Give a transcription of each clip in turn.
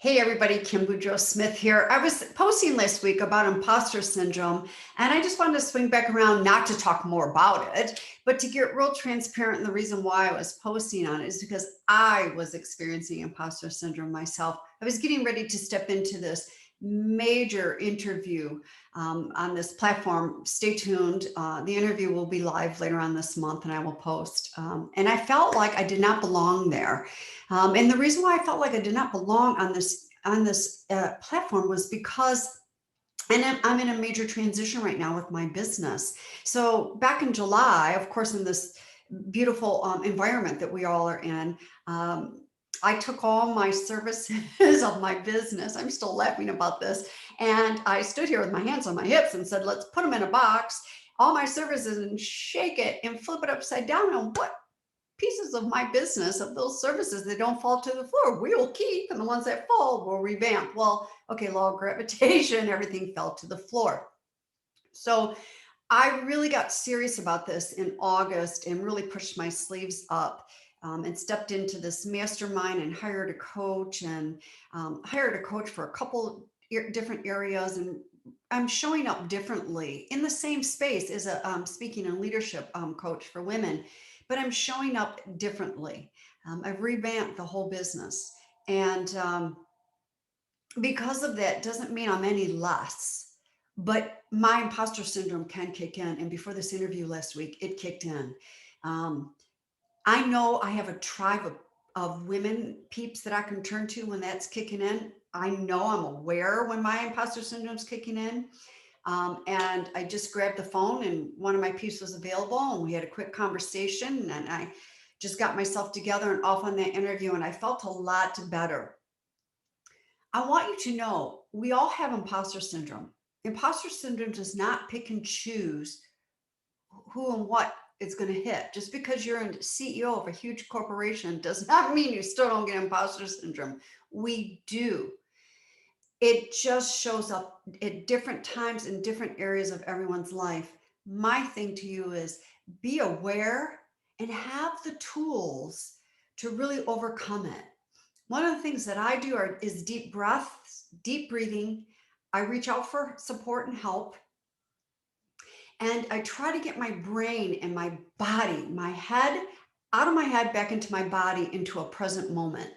Hey everybody, Kim Boudreaux Smith here. I was posting last week about imposter syndrome, and I just wanted to swing back around, not to talk more about it, but to get real transparent. And the reason why I was posting on it is because I was experiencing imposter syndrome myself. I was getting ready to step into this major interview on this platform. Stay tuned. The interview will be live later on this month, and I will post. And I felt like I did not belong there. And the reason why I felt like I did not belong on this platform was because, and I'm in a major transition right now with my business. So back in July, of course, in this beautiful environment that we all are in, I took all my services of my business. I'm still laughing about this. And I stood here with my hands on my hips and said, let's put them in a box, all my services, and shake it and flip it upside down. And what pieces of my business, of those services that don't fall to the floor, we will keep, and the ones that fall, we'll revamp. Well, okay, law of gravitation, everything fell to the floor. So I really got serious about this in August and really pushed my sleeves up, and stepped into this mastermind and hired a coach, and hired a coach for a couple different areas. And I'm showing up differently in the same space as a speaking and leadership coach for women, but I'm showing up differently. I've revamped the whole business. And because of that, doesn't mean I'm any less, but my imposter syndrome can kick in. And before this interview last week, it kicked in. Um, I know I have a tribe of women peeps that I can turn to when that's kicking in. I know I'm aware when my imposter syndrome's kicking in. And I just grabbed the phone and one of my peeps was available, and we had a quick conversation, and I just got myself together and off on that interview, and I felt a lot better. I want you to know we all have imposter syndrome. Imposter syndrome does not pick and choose who and what it's going to hit. Just because you're a CEO of a huge corporation does not mean you still don't get imposter syndrome. We do. It just shows up at different times in different areas of everyone's life. My thing to you is be aware and have the tools to really overcome it. One of the things that I do is deep breaths, deep breathing. I reach out for support and help. And I try to get my brain and my body, my head, out of my head, back into my body, into a present moment.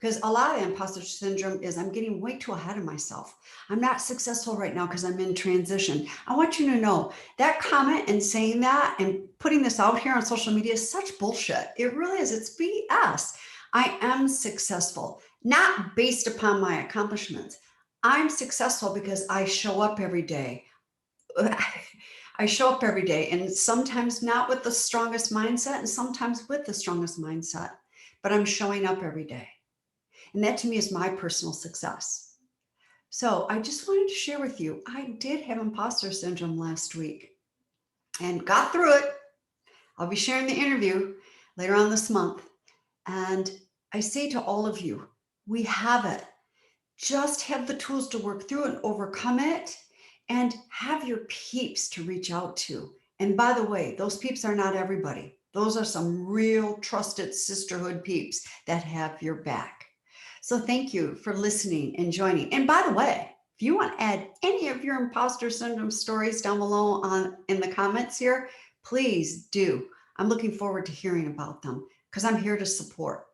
Because a lot of imposter syndrome is I'm getting way too ahead of myself. I'm not successful right now because I'm in transition. I want you to know that comment and saying that and putting this out here on social media is such bullshit. It really is. It's BS. I am successful, not based upon my accomplishments. I'm successful because I show up every day. I show up every day, and sometimes not with the strongest mindset and sometimes with the strongest mindset, but I'm showing up every day. And that to me is my personal success. So I just wanted to share with you, I did have imposter syndrome last week and got through it. I'll be sharing the interview later on this month. And I say to all of you, we have it. Just have the tools to work through and overcome it, and have your peeps to reach out to. And by the way, those peeps are not everybody. Those are some real trusted sisterhood peeps that have your back. So thank you for listening and joining. And by the way, if you want to add any of your imposter syndrome stories down below in the comments here, please do. I'm looking forward to hearing about them because I'm here to support.